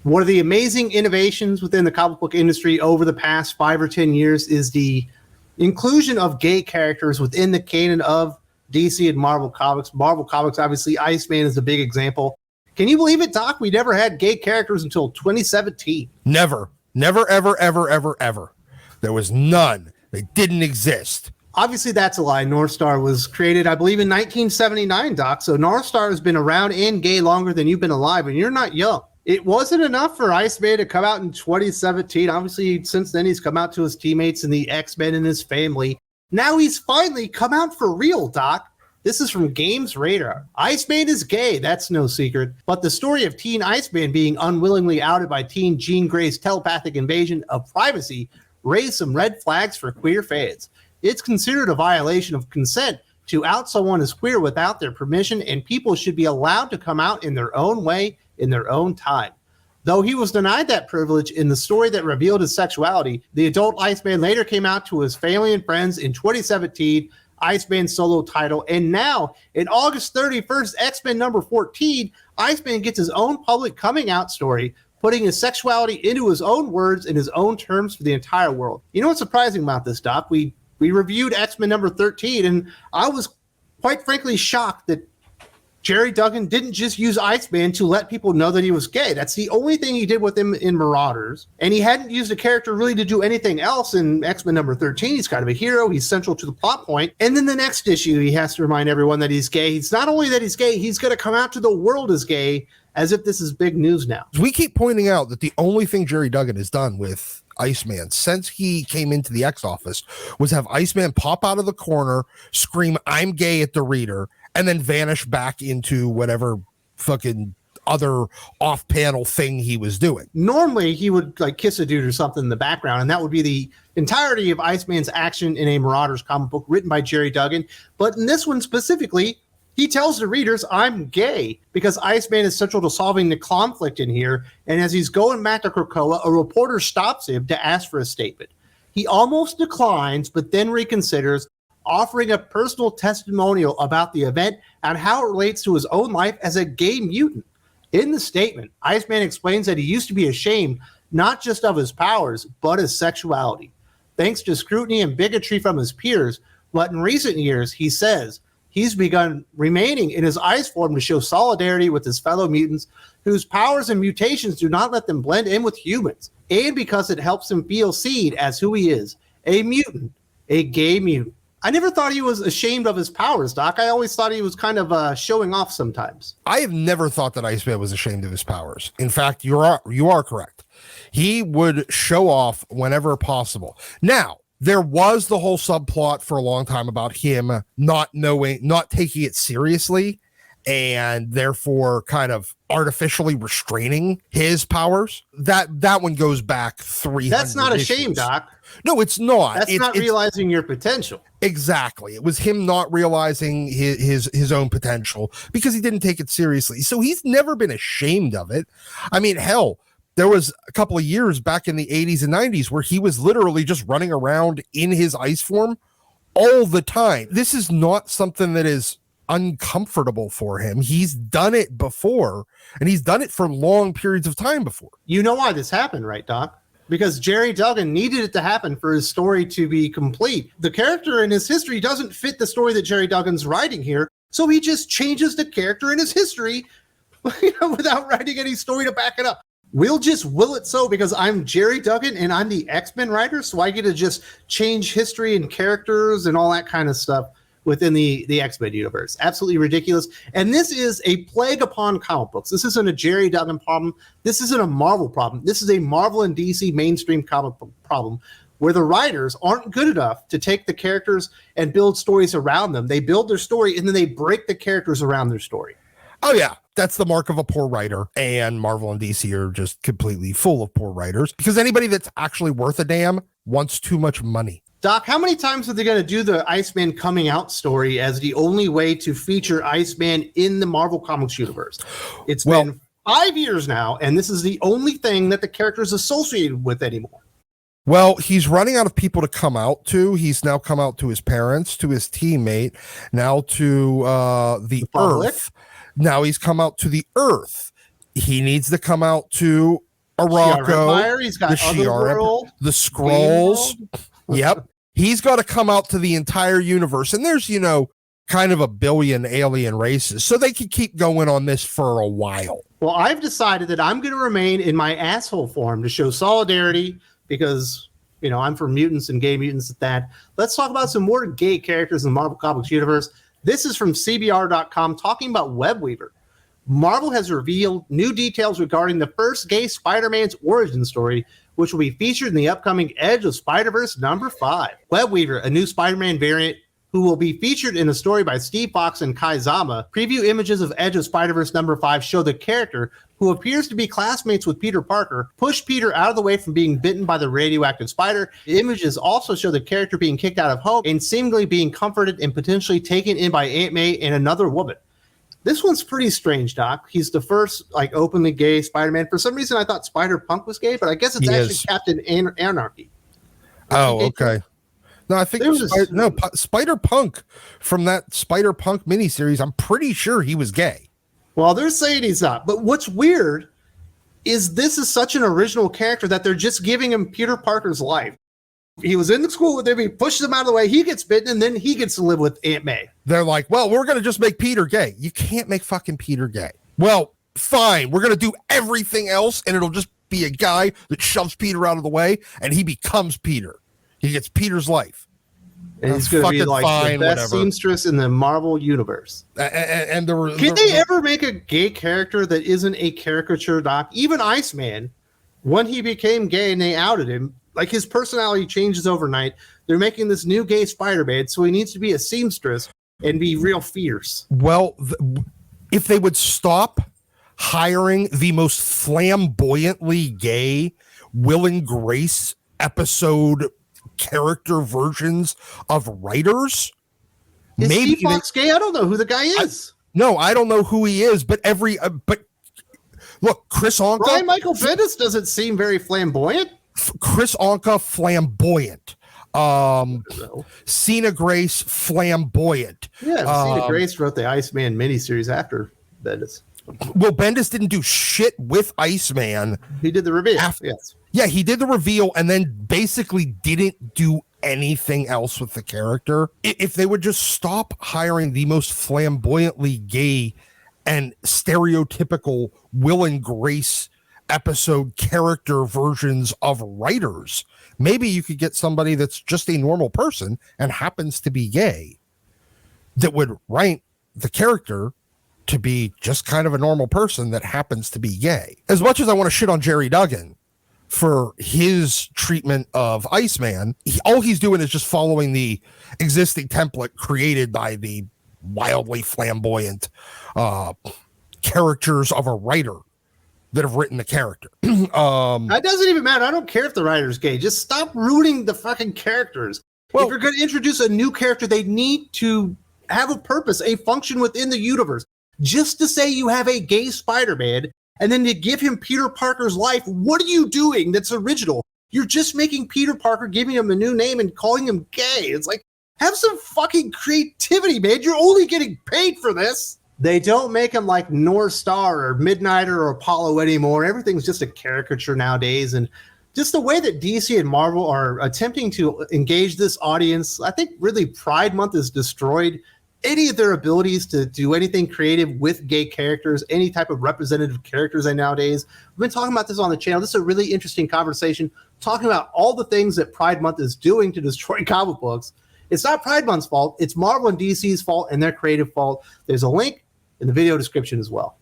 One of the amazing innovations within the comic book industry over the past 5 or 10 years is the inclusion of gay characters within the canon of DC and Marvel Comics. Marvel Comics, obviously, Iceman is a big example. Can you believe it, Doc? We never had gay characters until 2017. Never, ever, ever, ever, ever. There was none. They didn't exist. Obviously, that's a lie. North Star was created, I believe, in 1979, Doc. So North Star has been around and gay longer than you've been alive, and you're not young. It wasn't enough for Iceman to come out in 2017. Obviously, since then, he's come out to his teammates and the X-Men and his family. Now he's finally come out for real, Doc. This is from Games Radar. Iceman is gay, that's no secret. But the story of Teen Iceman being unwillingly outed by Teen Jean Grey's telepathic invasion of privacy raised some red flags for queer fans. It's considered a violation of consent to out someone as queer without their permission, and people should be allowed to come out in their own way, in their own time. Though he was denied that privilege in the story that revealed his sexuality, the adult Iceman later came out to his family and friends in 2017, Iceman's solo title, and now in August 31st, X-Men number 14, Iceman gets his own public coming out story, putting his sexuality into his own words in his own terms for the entire world. You know what's surprising about this, Doc? We reviewed X-Men number 13, and I was quite frankly shocked that Gerry Duggan didn't just use Iceman to let people know that he was gay. That's the only thing he did with him in Marauders. And he hadn't used a character really to do anything else in X-Men number 13. He's kind of a hero. He's central to the plot point. And then the next issue, he has to remind everyone that he's gay. It's not only that he's gay, he's going to come out to the world as gay, as if this is big news now. We keep pointing out that the only thing Gerry Duggan has done with Iceman since he came into the X office was have Iceman pop out of the corner, scream, "I'm gay" at the reader, and then vanish back into whatever fucking other off-panel thing he was doing. Normally, he would like kiss a dude or something in the background, and that would be the entirety of Iceman's action in a Marauders comic book written by Gerry Duggan. But in this one specifically, he tells the readers, "I'm gay," because Iceman is central to solving the conflict in here. And as he's going back to Krakoa, a reporter stops him to ask for a statement. He almost declines, but then reconsiders, offering a personal testimonial about the event and how it relates to his own life as a gay mutant. In the statement, Iceman explains that he used to be ashamed not just of his powers, but his sexuality, thanks to scrutiny and bigotry from his peers. But in recent years, he says, he's begun remaining in his ice form to show solidarity with his fellow mutants whose powers and mutations do not let them blend in with humans, and because it helps him feel seen as who he is, a mutant, a gay mutant. I never thought he was ashamed of his powers, Doc. I always thought he was kind of showing off sometimes. I have never thought that Iceman was ashamed of his powers. In fact, you are correct. He would show off whenever possible. Now, there was the whole subplot for a long time about him not taking it seriously, and therefore kind of artificially restraining his powers. That one goes back 300 That's not a issues. shame, Doc. No, it's not. That's not realizing your potential. Exactly. It was him not realizing his own potential because he didn't take it seriously. So he's never been ashamed of it. I mean, hell, there was a couple of years back in the 80s and 90s where he was literally just running around in his ice form all the time. This is not something that is uncomfortable for him. He's done it before, and he's done it for long periods of time before. You know why this happened, right, Doc? Because Gerry Duggan needed it to happen for his story to be complete. The character in his history doesn't fit the story that Gerry Duggan's writing here, so he just changes the character in his history without writing any story to back it up. We'll just will it so because I'm Gerry Duggan and I'm the X-Men writer, so I get to just change history and characters and all that kind of stuff within the X-Men universe. Absolutely ridiculous. And this is a plague upon comic books. This isn't a Gerry Duggan problem. This isn't a Marvel problem. This is a Marvel and DC mainstream comic book problem where the writers aren't good enough to take the characters and build stories around them. They build their story and then they break the characters around their story. Oh, yeah. That's the mark of a poor writer, and Marvel and DC are just completely full of poor writers because anybody that's actually worth a damn wants too much money. Doc, how many times are they going to do the Iceman coming out story as the only way to feature Iceman in the Marvel Comics universe? It's been 5 years now, and this is the only thing that the character is associated with anymore. Well, he's running out of people to come out to. He's now come out to his parents, to his teammate, now to the Earth. Now he's come out to the Earth. He needs to come out to Araco, he's got the Shi'ar, Otherworld, the Skrulls. Yep. He's got to come out to the entire universe. And there's, kind of a billion alien races. So they could keep going on this for a while. Well, I've decided that I'm going to remain in my asshole form to show solidarity because, I'm for mutants and gay mutants at that. Let's talk about some more gay characters in the Marvel Comics universe. This is from CBR.com talking about Webweaver. Marvel has revealed new details regarding the first gay Spider-Man's origin story, which will be featured in the upcoming Edge of Spider-Verse #5. Webweaver, a new Spider-Man variant who will be featured in a story by Steve Fox and Kai Zama. Preview images of Edge of Spider-Verse #5 show the character, who appears to be classmates with Peter Parker, push Peter out of the way from being bitten by the radioactive spider. The images also show the character being kicked out of home and seemingly being comforted and potentially taken in by Aunt May and another woman. This one's pretty strange, Doc. He's the first openly gay Spider-Man. For some reason, I thought Spider-Punk was gay, but I guess it's actually Captain Anarchy. Oh, okay. No, I think Spider-Punk from that Spider-Punk miniseries, I'm pretty sure he was gay. Well, they're saying he's not. But what's weird is this is such an original character that they're just giving him Peter Parker's life. He was in the school with him, he pushes him out of the way, he gets bitten, and then he gets to live with Aunt May. They're like, well, we're going to just make Peter gay. You can't make fucking Peter gay. Well, fine. We're going to do everything else, and it'll just be a guy that shoves Peter out of the way, and he becomes Peter. He gets Peter's life. And he's going to be the best seamstress in the Marvel universe. And can they ever make a gay character that isn't a caricature, Doc? Even Iceman, when he became gay and they outed him, his personality changes overnight. They're making this new gay Spider-Man, so he needs to be a seamstress and be real fierce. Well, if they would stop hiring the most flamboyantly gay Will and Grace episode character versions of writers, is Steve Fox gay? I don't know who the guy is. No, I don't know who he is, but look, Chris Anka. Brian Michael Bendis doesn't seem very flamboyant. Chris Anka, flamboyant. Sina Grace, flamboyant. Yeah, Sina Grace wrote the Iceman miniseries after Bendis. Well, Bendis didn't do shit with Iceman. He did the reveal. Yes. Yeah, he did the reveal and then basically didn't do anything else with the character. If they would just stop hiring the most flamboyantly gay and stereotypical Will and Grace episode character versions of writers, maybe you could get somebody that's just a normal person and happens to be gay that would write the character to be just kind of a normal person that happens to be gay. As much as I want to shit on Gerry Duggan for his treatment of Iceman, all he's doing is just following the existing template created by the wildly flamboyant characters of a writer that have written the character. That doesn't even matter. I don't care if the writer's gay. Just stop rooting the fucking characters. Well, if you're going to introduce a new character, they need to have a purpose, a function within the universe. Just to say you have a gay Spider-Man and then to give him Peter Parker's life, what are you doing that's original? You're just making Peter Parker, giving him a new name and calling him gay. It's like, have some fucking creativity, man. You're only getting paid for this. They don't make him like North Star or Midnighter or Apollo anymore. Everything's just a caricature nowadays. And just the way that DC and Marvel are attempting to engage this audience, I think really Pride Month has destroyed any of their abilities to do anything creative with gay characters, any type of representative characters nowadays. We've been talking about this on the channel. This is a really interesting conversation, talking about all the things that Pride Month is doing to destroy comic books. It's not Pride Month's fault. It's Marvel and DC's fault and their creative fault. There's a link in the video description as well.